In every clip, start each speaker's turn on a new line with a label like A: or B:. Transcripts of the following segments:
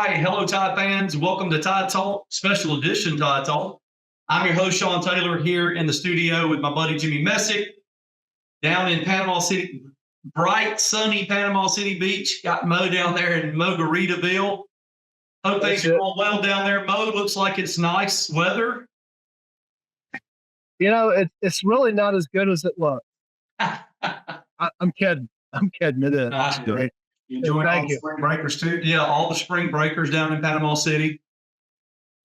A: Hi, hello, Tide fans. Welcome to Tide Talk, special edition Tide Talk. I'm your host, Shawn Taylor, here in the studio with my buddy Jimmy Messick down in Panama City, bright, sunny Panama City Beach. Got Mo down there in Margaritaville. Hope things are going well down there. Mo, looks like it's nice weather.
B: You know, it's really not as good as it looks. I'm kidding. It is.
A: Great. You enjoying all the spring breakers too? Yeah, all the spring breakers down in Panama City.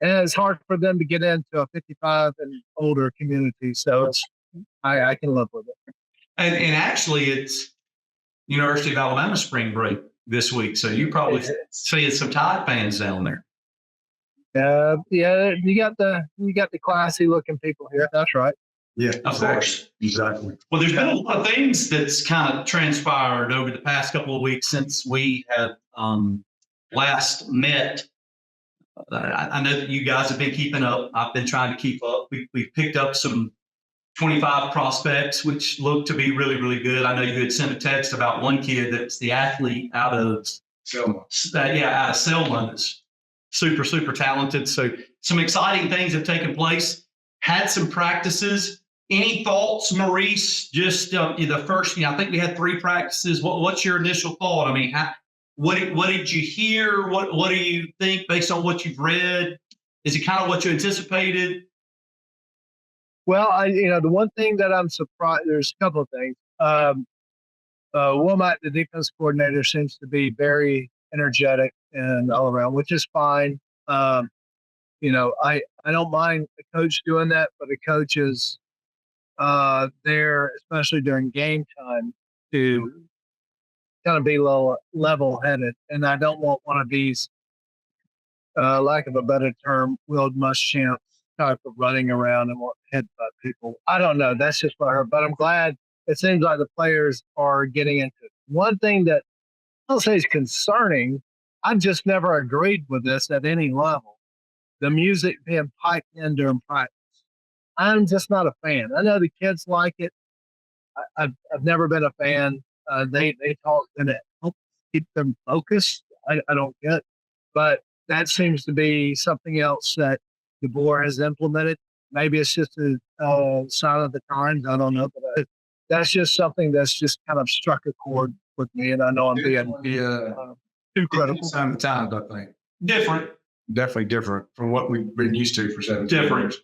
B: And it's hard for them to get into a 55 and older community, so I can live with it.
A: And actually, it's University of Alabama spring break this week, so you probably see some Tide fans down there.
B: Yeah, you got the classy looking people here. That's right.
A: Yeah, of course. Exactly. Well, there's been a lot of things that's kind of transpired over the past couple of weeks since we had last met. I know that you guys have been keeping up. I've been trying to keep up. We've picked up some 25 prospects, which look to be really, really good. I know you had sent a text about one kid that's the athlete out of Selma. Out of Selma. That's super, super talented. So some exciting things have taken place. Had some practices. Any thoughts, Maurice? Just the first, I think we had 3 practices. What's your initial thought? I mean, what did you hear? What do you think based on what you've read? Is it kind of what you anticipated?
B: Well, the one thing that I'm surprised, there's a couple of things. Wilmot, the defense coordinator, seems to be very energetic and all around, which is fine. I don't mind a coach doing that, but a coach is there, especially during game time, to kind of be level-headed. And I don't want one of these, lack of a better term, Will Muschamp type of running around and want to headbutt people. I don't know. That's just what I heard. But I'm glad it seems like the players are getting into it. One thing that I'll say is concerning, I've just never agreed with this at any level. The music being piped in during practice. I'm just not a fan. I know the kids like it. I've never been a fan. They talk and it helps keep them focused. I don't get, but that seems to be something else that the board has implemented. Maybe it's just a sign of the times. I don't know, but that's just something that's just kind of struck a chord with me, and I know I'm being too critical.
C: Sign of the times, I think.
A: Different.
C: Definitely different from what we've been used to for 17
A: Different.
C: years.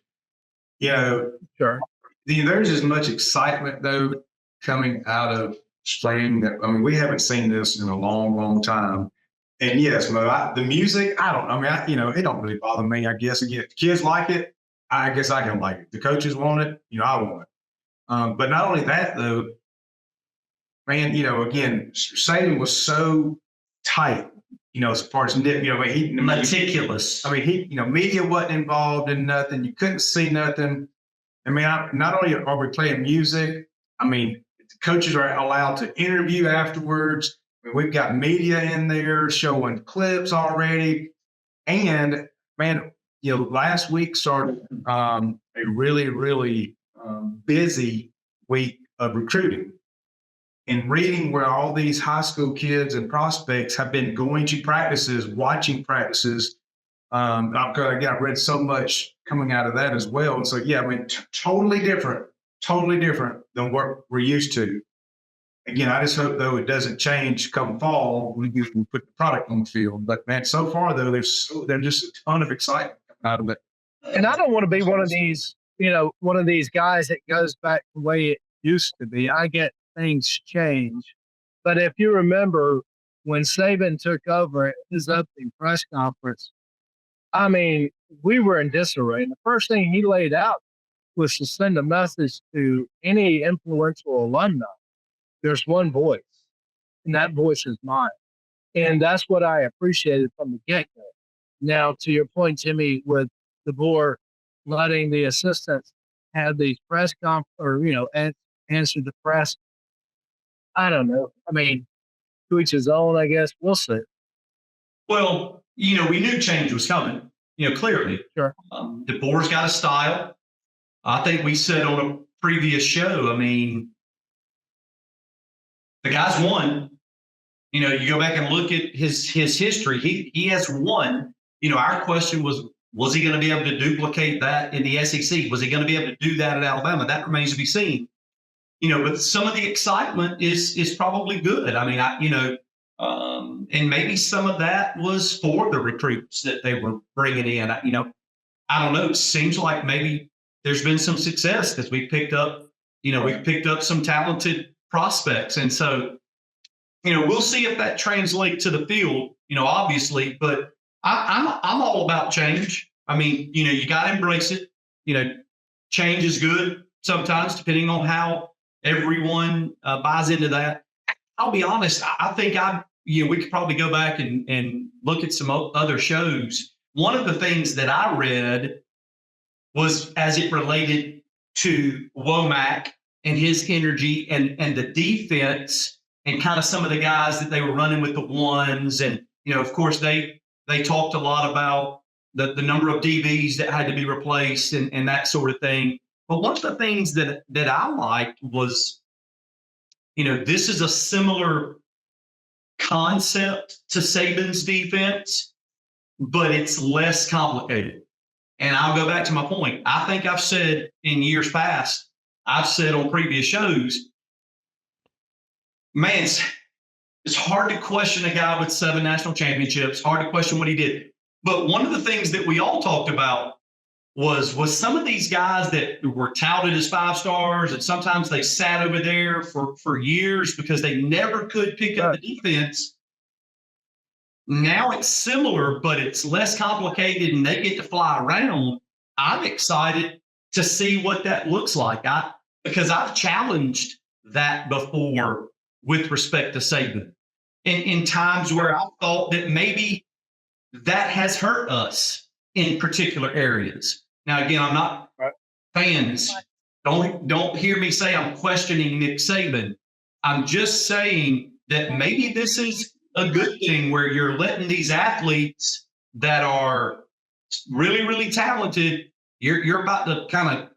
B: Sure.
C: There's as much excitement, though, coming out of spring that, we haven't seen this in a long, long time. And yes, Mo, the music, it don't really bother me, I guess. Again, if the kids like it, I guess I can like it. The coaches want it, I want it. But not only that, though, man, again, Saban was so tight, as far as
A: meticulous.
C: Media wasn't involved in nothing. You couldn't see nothing. Not only are we playing music, the coaches are allowed to interview afterwards. We've got media in there showing clips already. And man, last week started a really, really busy week of recruiting and reading where all these high school kids and prospects have been going to practices, watching practices. I've read so much coming out of that as well. And so, totally different than what we're used to. Again, I just hope, though, it doesn't change come fall when we put the product on the field. But, man, so far, though, there's just a ton of excitement out of it.
B: And I don't want to be one of these guys that goes back the way it used to be. I get things change. But if you remember when Saban took over at his opening press conference, we were in disarray. And the first thing he laid out was to send a message to any influential alumni. There's one voice, and that voice is mine. And that's what I appreciated from the get-go. Now, to your point, Jimmy, with the board letting the assistants have these press answer the press, I don't know. To each his own, I guess. We'll see.
A: Well, we knew change was coming, clearly.
B: Sure.
A: The board's got a style. I think we said on a previous show, the guys won. You know, you go back and look at his history. He has won. You know, our question was he going to be able to duplicate that in the SEC? Was he going to be able to do that at Alabama? That remains to be seen. You know, but some of the excitement is probably good. I mean, and maybe some of that was for the recruits that they were bringing in. You know, I don't know. It seems like maybe there's been some success because we've picked up some talented prospects. And so, you know, we'll see if that translates to the field, you know, obviously, but I'm all about change. I mean, you know, you got to embrace it. You know, change is good sometimes, depending on how everyone buys into that. I'll be honest. I think we could probably go back and look at some other shows. One of the things that I read was as it related to Womack and his energy and the defense and kind of some of the guys that they were running with the ones. And, you know, of course, they talked a lot about the number of DBs that had to be replaced and that sort of thing. But one of the things that I liked was, you know, this is a similar concept to Saban's defense, but it's less complicated. And I'll go back to my point. I think I've said in years past, I've said on previous shows, man, it's hard to question a guy with 7 national championships, hard to question what he did. But one of the things that we all talked about was some of these guys that were touted as 5 stars, and sometimes they sat over there for years because they never could pick up the defense. Now it's similar, but it's less complicated and they get to fly around. I'm excited to see what that looks like. Because I've challenged that before with respect to Saban in times where I thought that maybe that has hurt us in particular areas. Now, again, I'm not fans. Don't hear me say I'm questioning Nick Saban. I'm just saying that maybe this is a good thing where you're letting these athletes that are really, really talented, you're about to kind of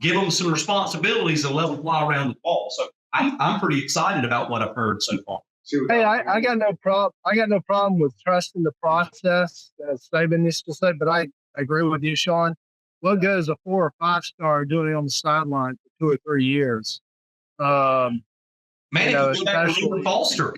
A: give them some responsibilities and let them fly around the ball. So I'm pretty excited about what I've heard so far.
B: Hey, I got no problem. I got no problem with trusting the process, as Saban used to say. But I agree with you, Shawn. What goes a 4 or 5 star doing it on the sideline for 2 or 3 years?
A: Man, go back to Reuben Foster.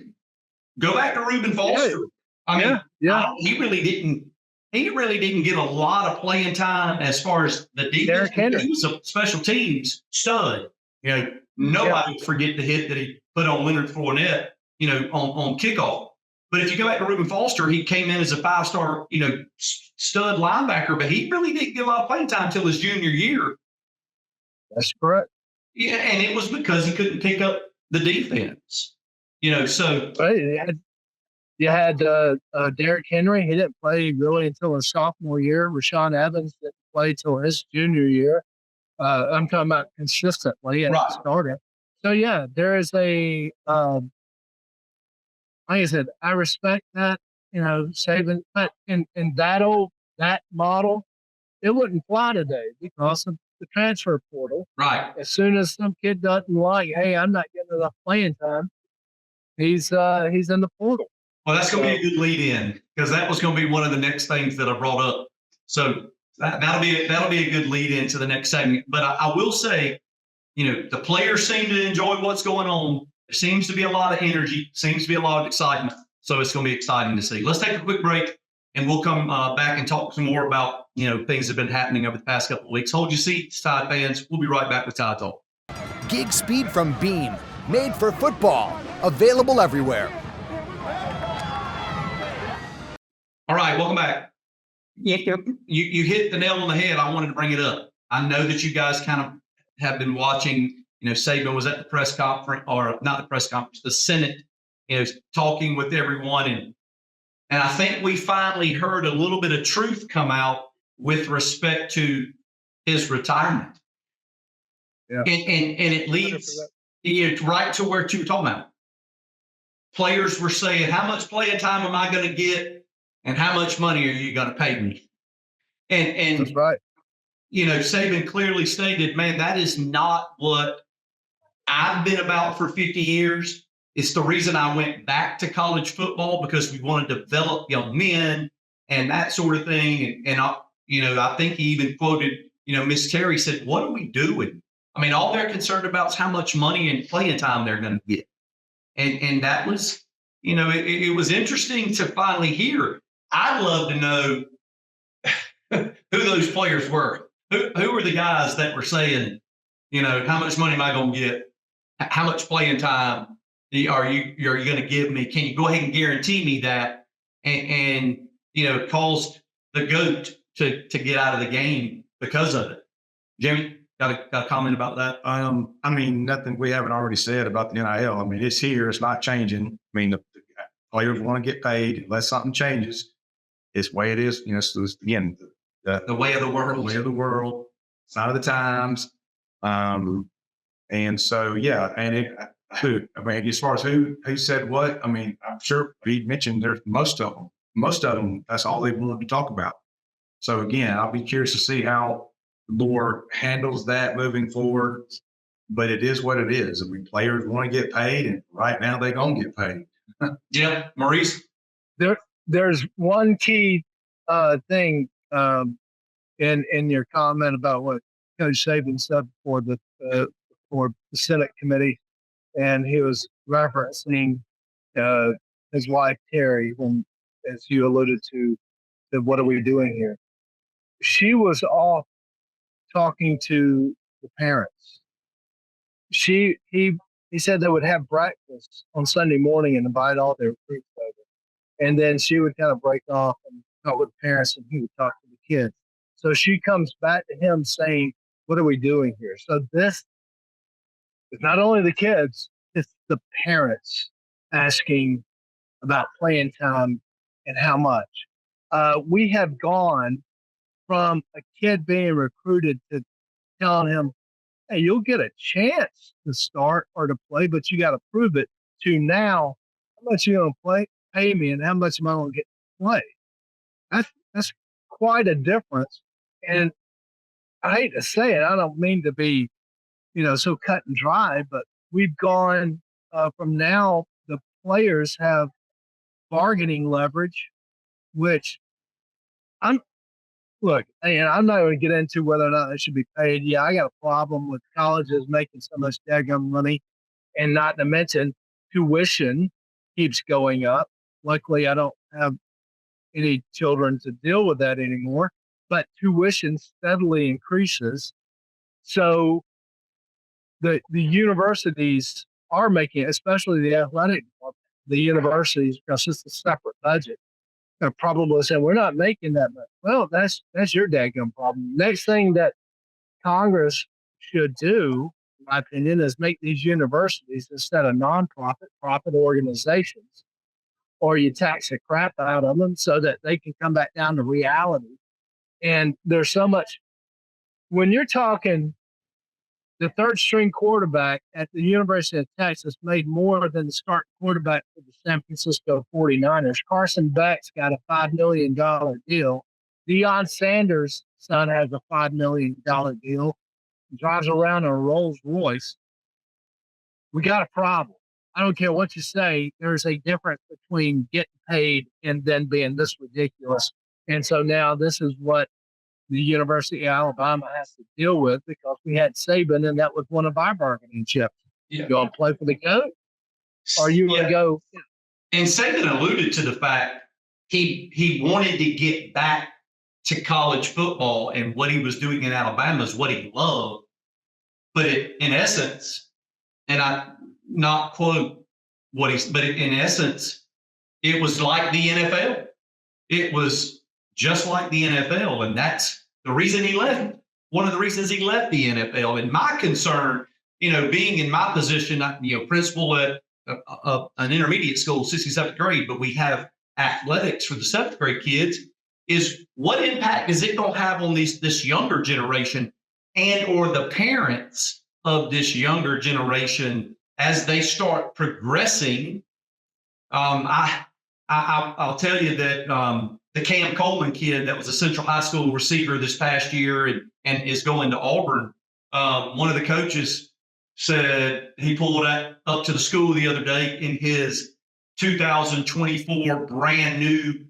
A: Go back to Reuben Foster. I mean, he really didn't get a lot of playing time as far as the defense. He was a special teams stud. You know, nobody would forget the hit that he put on Leonard Fournette, you know, on kickoff. But if you go back to Reuben Foster, he came in as a 5-star, you know, stud linebacker, but he really didn't get a lot of playing time until his junior year.
B: That's correct.
A: Yeah, and it was because he couldn't pick up the defense. You know, so
B: you had Derrick Henry. He didn't play really until his sophomore year. Rashaan Evans didn't play till his junior year. I'm talking about consistently and started. So yeah, there is a like I said, I respect that, you know, Saban, but in that model, it wouldn't fly today because of the transfer portal.
A: Right.
B: As soon as some kid doesn't like, hey, I'm not getting enough playing time, he's in the portal.
A: Well, that's going to be a good lead in because that was going to be one of the next things that I brought up. So that'll be a good lead into the next segment. But I will say, you know, the players seem to enjoy what's going on. There seems to be a lot of energy, seems to be a lot of excitement. So it's going to be exciting to see. Let's take a quick break and we'll come back and talk some more about, you know, things that have been happening over the past couple of weeks. Hold your seats, Tide fans. We'll be right back with Tide Talk.
D: Gig speed from Beam, made for football, available everywhere.
A: All right, welcome back. You hit the nail on the head. I wanted to bring it up. I know that you guys kind of have been watching. You know, Saban was at the press conference, or not the press conference, the Senate, you know, talking with everyone. And I think we finally heard a little bit of truth come out with respect to his retirement.
B: Yeah.
A: And it leads right to where you were talking about. Players were saying, how much playing time am I going to get? And how much money are you going to pay me? And
B: that's right.
A: You know, Saban clearly stated, man, that is not what I've been about for 50 years. It's the reason I went back to college football, because we want to develop young men and that sort of thing. And I think he even quoted, Miss Terry said, "What are we doing?" I mean, all they're concerned about is how much money and playing time they're going to get. And that was, it was interesting to finally hear. I'd love to know who those players were. Who were the guys that were saying, how much money am I going to get? How much playing time are you going to give me? Can you go ahead and guarantee me that? And caused the GOAT to get out of the game because of it. Jimmy, got a comment about that?
C: I mean, nothing we haven't already said about the NIL. I mean, it's here. It's not changing. I mean, the players want to get paid unless something changes. It's the way it is. So again,
A: The way of the world.
C: The way of the world, sign of the times. And so, yeah. And as far as who said what, I mean, I'm sure he mentioned there's most of them, that's all they wanted to talk about. So again, I'll be curious to see how the board handles that moving forward. But it is what it is. I mean, players want to get paid, and right now they're going to get paid.
A: Yeah, Maurice?
B: There's one key thing in your comment about what Coach Saban said for the Senate committee, and he was referencing his wife Terry, when, as you alluded to, what are we doing here? She was off talking to the parents. He said they would have breakfast on Sunday morning and invite all their recruits over, and then she would kind of break off and talk with the parents, and he would talk to the kids. So she comes back to him saying, "What are we doing here?" So this is not only the kids, it's the parents asking about playing time and how much. We have gone from a kid being recruited to telling him, "Hey, you'll get a chance to start or to play, but you got to prove it," to now, "How much you going to pay me, and how much am I going to get to play?" That's quite a difference. And I hate to say it, I don't mean to be, so cut and dry, but we've gone from now, the players have bargaining leverage, which I'm not going to get into whether or not they should be paid. Yeah, I got a problem with colleges making so much daggum money, and not to mention tuition keeps going up. Luckily, I don't have any children to deal with that anymore, but tuition steadily increases. So the universities are making, especially the athletic department, the universities, because it's a separate budget, they're probably saying, "We're not making that much." Well, that's your daggum problem. Next thing that Congress should do, in my opinion, is make these universities, instead of nonprofit, profit organizations, or you tax the crap out of them so that they can come back down to reality. And there's so much, when you're talking the third string quarterback at the University of Texas made more than the starting quarterback for the San Francisco 49ers. Carson Beck's got a $5 million deal. Deion Sanders' son has a $5 million deal. He drives around in a Rolls Royce. We got a problem. I don't care what you say. There's a difference between getting paid and then being this ridiculous. And so now this is what the University of Alabama has to deal with, because we had Saban, and that was one of our bargaining chips.
A: Yeah.
B: You going to play for the GOAT, or you going to go?
A: And Saban alluded to the fact he wanted to get back to college football, and what he was doing in Alabama is what he loved. But in essence, and I not quote but in essence, it was like the NFL. It was just like the NFL, and that's the reason he left. One of the reasons he left the NFL. And my concern, being in my position, principal at an intermediate school, 67th grade, but we have athletics for the 7th grade kids, is what impact is it going to have on this younger generation and or the parents of this younger generation as they start progressing? I'll tell you that the Cam Coleman kid that was a Central High School receiver this past year and is going to Auburn, one of the coaches said he pulled up to the school the other day in his 2024 brand new,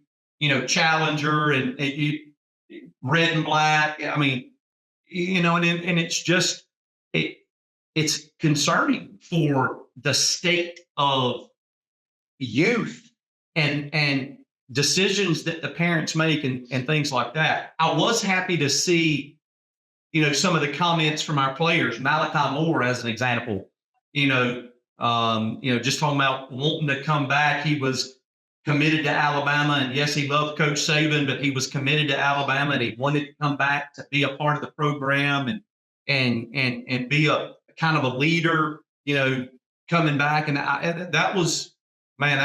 A: Challenger and red and black. I mean, and it's just it's concerning for the state of youth and decisions that the parents make and things like that. I was happy to see, some of the comments from our players. Malachi Moore, as an example, just talking about wanting to come back. He was committed to Alabama, and yes, he loved Coach Saban, but he was committed to Alabama, and he wanted to come back to be a part of the program and be a kind of a leader, coming back. And that was, man,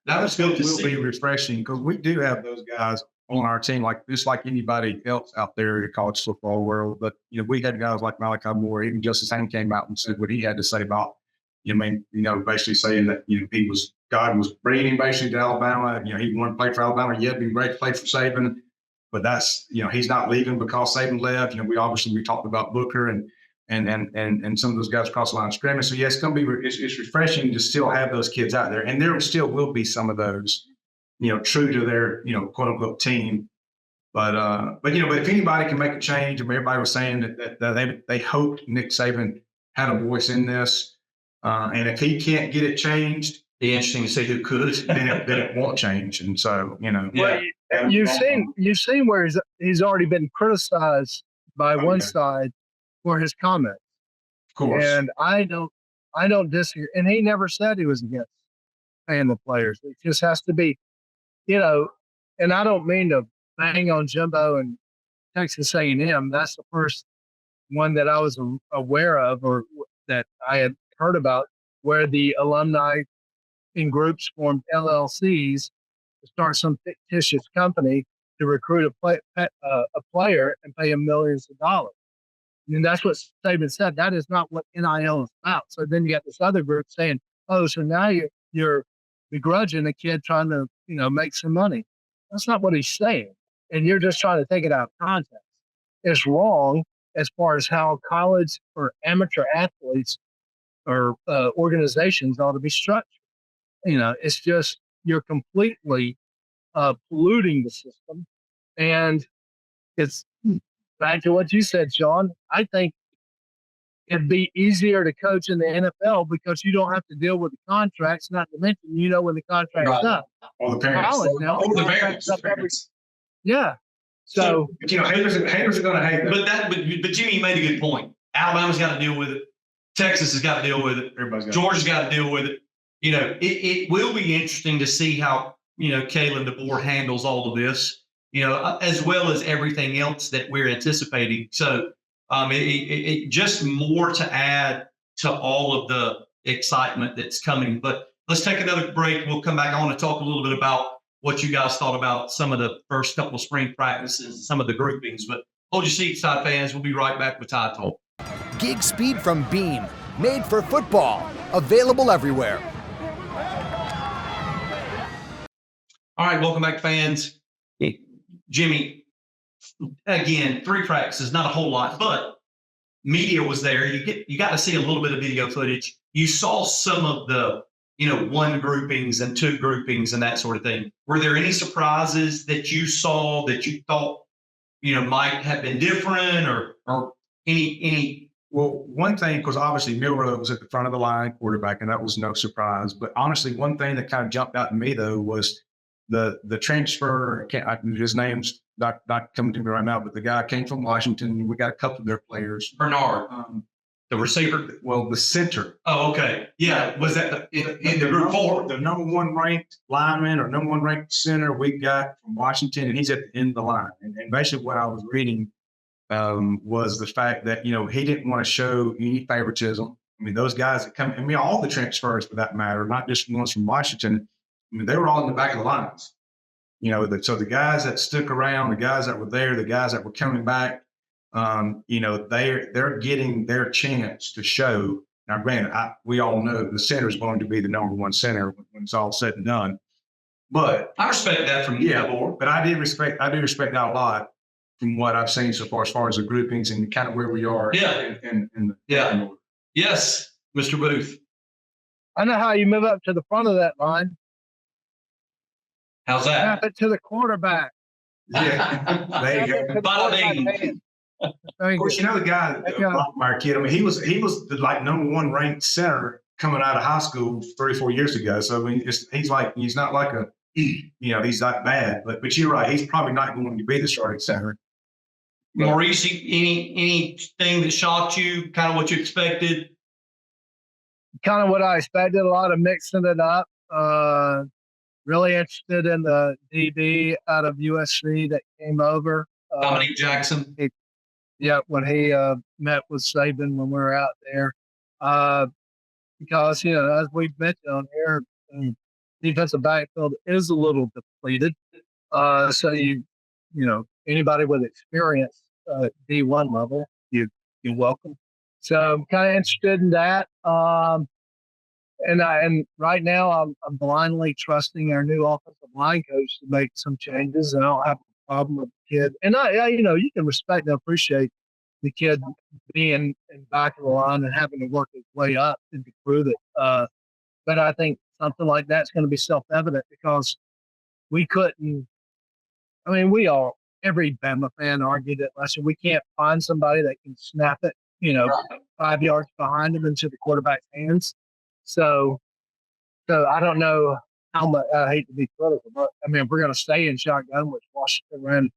A: that was good to see.
C: Will be refreshing because we do have those guys on our team, just like anybody else out there in the college football world. But we had guys like Malachi Moore. Even Justice Haynes came out and said what he had to say about, basically saying that God was bringing him basically to Alabama. He wanted to play for Alabama. Yeah, it'd be great to play for Saban, but that's he's not leaving because Saban left. We talked about Booker and some of those guys across the line of scrimmage. So yeah, it's going to be it's refreshing to still have those kids out there, and there still will be some of those, true to their quote unquote team. But if anybody can make a change, everybody was saying that they hoped Nick Saban had a voice in this, and if he can't get it changed,
A: be interesting to see who could.
C: then it won't change. And so
B: Well, you've seen where he's already been criticized by one side for his comments.
C: Of course.
B: And I don't disagree. And he never said he was against paying the players. It just has to be, and I don't mean to bang on Jimbo and Texas A&M. That's the first one that I was aware of or that I had heard about, where the alumni in groups formed LLCs to start some fictitious company to recruit a player and pay him millions of dollars. And that's what Saban said. That is not what NIL is about. So then you got this other group saying, "Oh, so now you're begrudging a kid trying to make some money." That's not what he's saying, and you're just trying to take it out of context. It's wrong as far as how college or amateur athletes or organizations ought to be structured. It's just you're completely polluting the system, and it's back to what you said, Shawn. I think it'd be easier to coach in the NFL because you don't have to deal with the contracts. Not to mention, when the contract's up.
C: All the parents.
B: College now,
C: All the
B: contract's up
C: parents.
B: Yeah. So
C: haters are going to hate that.
A: But Jimmy made a good point. Alabama's got to deal with it. Texas has got to deal with it. Georgia's got to deal with it. It will be interesting to see how Kalen DeBoer handles all of this. As well as everything else that we're anticipating. So it just more to add to all of the excitement that's coming. But let's take another break. We'll come back on and talk a little bit about what you guys thought about some of the first couple of spring practices, some of the groupings. But hold your seats, Tide fans. We'll be right back with Tide Talk.
D: Gig speed from Beam, made for football, available everywhere.
A: All right, welcome back, fans. Jimmy, again, 3 practices, not a whole lot, but media was there. You got to see a little bit of video footage. You saw some of the, 1 groupings and 2 groupings and that sort of thing. Were there any surprises that you saw that you thought, might have been different or any?
C: Well, one thing, because obviously Milrow was at the front of the line quarterback, and that was no surprise. But honestly, one thing that kind of jumped out to me, though, was the transfer. His name's not coming to me right now, but the guy came from Washington. We got a couple of their players.
A: Bernard, the receiver.
C: Well, the center.
A: Oh, okay. Yeah, was that in the group 4?
C: The number 1 ranked lineman or number 1 ranked center we got from Washington, and he's at the end of the line. And basically, what I was reading was the fact that he didn't want to show any favoritism. I mean, those guys that come. I mean, all the transfers for that matter, not just the ones from Washington. I mean, they were all in the back of the lines. So the guys that stuck around, the guys that were there, the guys that were coming back, they're getting their chance to show. Now, granted, we all know the center is going to be the number 1 center when it's all said and done. But
A: I respect that from you.
C: But I do respect that a lot from what I've seen so far as the groupings and kind of where we are.
A: Yeah. Yes, Mr. Booth.
B: I know how you move up to the front of that line.
A: How's
B: Snap
A: that?
B: it to the quarterback.
C: Yeah, there you go.
A: Bada bing.
B: There
C: Of
B: you
C: course,
B: go.
C: you know the guy, the Rockmeyer kid. I mean, he was the like #1 ranked center coming out of high school 3 or 4 years ago. So I mean, he's not like he's not bad. But you're right. He's probably not going to be the starting center.
A: Maurice, anything that shocked you? Kind of what you expected?
B: Kind of what I expected. A lot of mixing it up. Really interested in the DB out of USC that came over.
A: Dominique Jackson.
B: Yeah, when he met with Saban when we were out there. Because, as we've mentioned on here, defensive backfield is a little depleted. So anybody with experience D1 level, you're welcome. So I'm kind of interested in that. And right now I'm blindly trusting our new offensive line coach to make some changes, and I don't have a problem with the kid. And you can respect and appreciate the kid being in back of the line and having to work his way up and to prove it. But I think something like that's going to be self-evident because we couldn't. I mean, every Bama fan argued it last year. We can't find somebody that can snap it, 5 yards behind him into the quarterback's hands. So I don't know how much. I hate to be critical, but I mean, if we're going to stay in shotgun, which Washington ran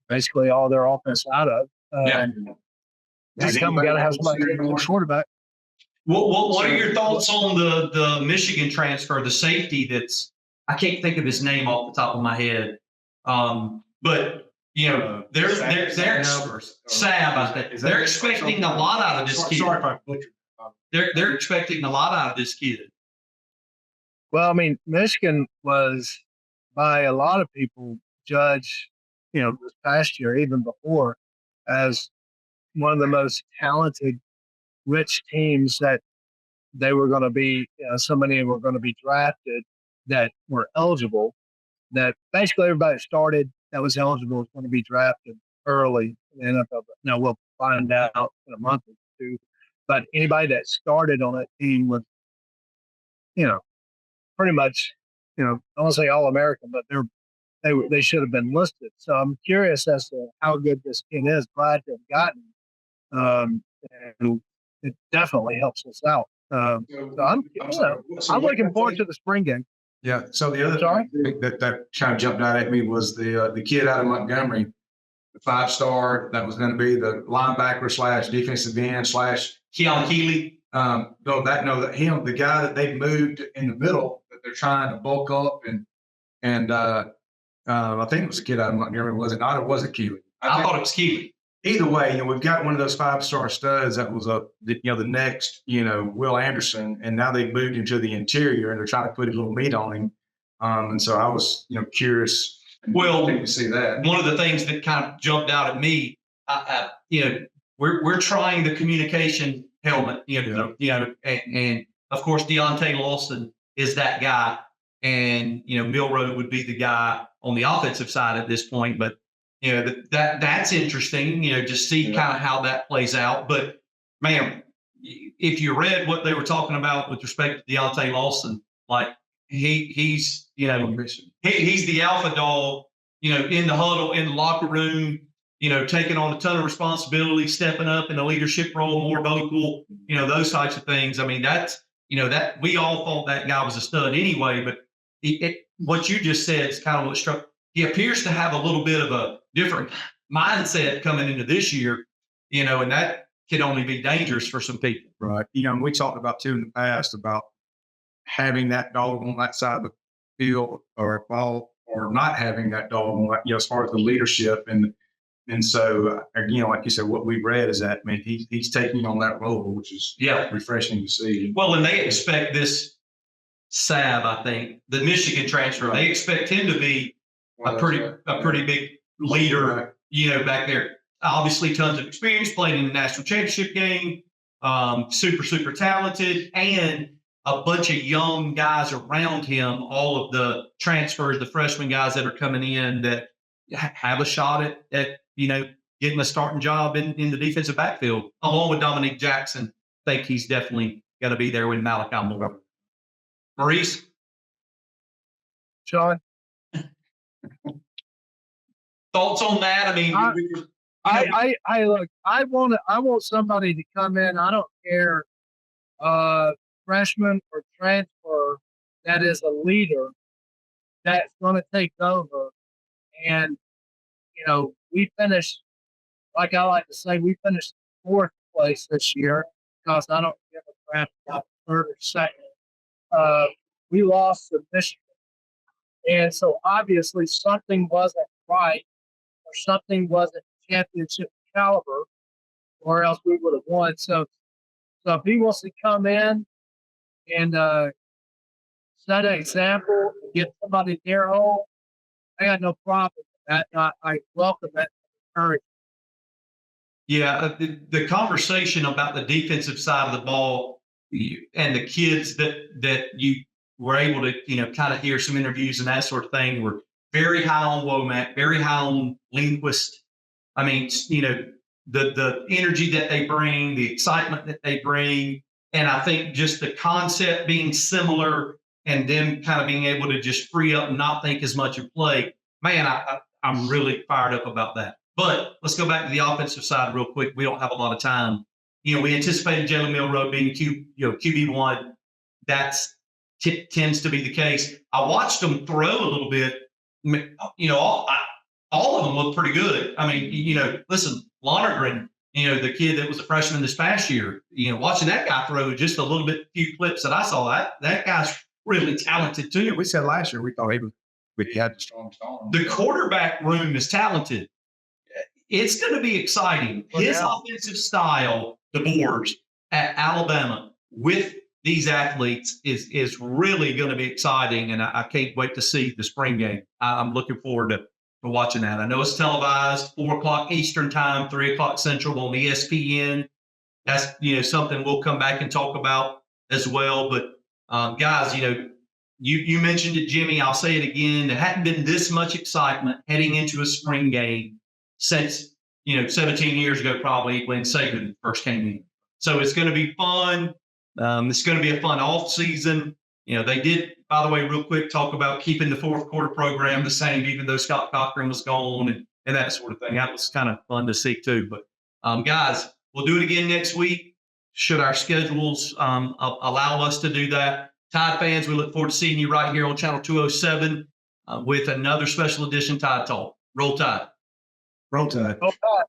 B: basically all their offense out of, next time we got to have somebody more quarterback.
A: What are your thoughts on the Michigan transfer, the safety I can't think of his name off the top of my head. But they're Sab, I think. They're expecting a lot out of this kid.
C: Sorry if I butchered.
A: They're expecting a lot out of this kid.
B: Well, I mean, Michigan was by a lot of people judged, this past year, even before, as one of the most talented, rich teams that they were going to be. So many were going to be drafted that were eligible. That basically everybody started that was eligible was going to be drafted early in the NFL. Now we'll find out in a month or two. But anybody that started on that team was, pretty much, I don't want to say all American, but they should have been listed. So I'm curious as to how good this kid is. Glad to have gotten, and it definitely helps us out. So I'm looking forward to the spring game.
C: Yeah. So the other thing that kind of jumped out at me was the kid out of Montgomery, the 5-star that was going to be the linebacker / defensive end /
A: Keon Keeley.
C: The guy that they moved in the middle that they're trying to bulk up and I think it was a kid out of Montgomery. Was it not? Or was it Keeley?
A: I thought it was Keeley.
C: Either way, we've got one of those 5-star studs that was the next, Will Anderson, and now they've moved into the interior and they're trying to put a little meat on him. And so I was, curious.
A: Well,
C: to see that.
A: One of the things that kind of jumped out at me, we're trying the communication helmet, and of course Deontay Lawson is that guy, and Milroe would be the guy on the offensive side at this point, but. That's interesting, just see kind of how that plays out. But, man, if you read what they were talking about with respect to Deontay Lawson, like he's the alpha dog, in the huddle, in the locker room, taking on a ton of responsibility, stepping up in a leadership role, more vocal, those types of things. I mean, that's, that we all thought that guy was a stud anyway, but what you just said is kind of what struck. He appears to have a little bit of a different mindset coming into this year, and that can only be dangerous for some people.
C: Right. We talked about too in the past about having that dog on that side of the field or not having that dog on, as far as the leadership. And so, again, like you said, what we read is that, he's taking on that role, which is refreshing to see.
A: Well, and they expect this Sab, I think, the Michigan transfer, they expect him to be a pretty big leader, back there. Obviously, tons of experience, played in the national championship game, super talented, and a bunch of young guys around him. All of the transfers, the freshman guys that are coming in that have a shot at getting a starting job in the defensive backfield, along with Dominique Jackson think he's definitely going to be there with Malachi Moore. Maurice?
B: Shawn,
A: Thoughts on that? I mean,
B: I look. I want somebody to come in. I don't care, freshman or transfer, that is a leader that's going to take over. And we finished, like I like to say, we finished 4th place this year because I don't give a crap about 3rd or 2nd. We lost to Michigan, and so obviously something wasn't right, or something wasn't championship caliber, or else we would have won. So if he wants to come in and set an example, get somebody near home, I got no problem with that. I welcome that. Encourage.
A: the conversation about the defensive side of the ball and the kids that you were able to, kind of hear some interviews and that sort of thing were very high on Womack, very high on Lindquist. I mean, the energy that they bring, the excitement that they bring, and I think just the concept being similar and them kind of being able to just free up and not think as much of play. Man, I'm really fired up about that. But let's go back to the offensive side real quick. We don't have a lot of time. We anticipated Jalen Milroe being QB1. That tends to be the case. I watched them throw a little bit. All of them look pretty good. I mean, listen, Lonergan, the kid that was a freshman this past year, watching that guy throw just a little bit, few clips that I saw, that guy's really talented too.
C: Yeah, we said last year we thought he had the strongest arm.
A: The quarterback room is talented. It's going to be exciting. His offensive style, the boards at Alabama with these athletes is really going to be exciting, and I can't wait to see the spring game. I'm looking forward to watching that. I know it's televised, 4:00 Eastern time, 3:00 Central on ESPN. That's something we'll come back and talk about as well. But guys, you mentioned it, Jimmy. I'll say it again. There hadn't been this much excitement heading into a spring game since 17 years ago, probably when Saban first came in. So it's going to be fun. It's going to be a fun off season. They did, by the way, real quick, talk about keeping the 4th quarter program the same, even though Scott Cochran was gone and that sort of thing. That was kind of fun to see too. But guys, we'll do it again next week. Should our schedules allow us to do that. Tide fans, we look forward to seeing you right here on Channel 207 with another special edition Tide Talk. Roll Tide.
C: Roll Tide.
B: Go Tide.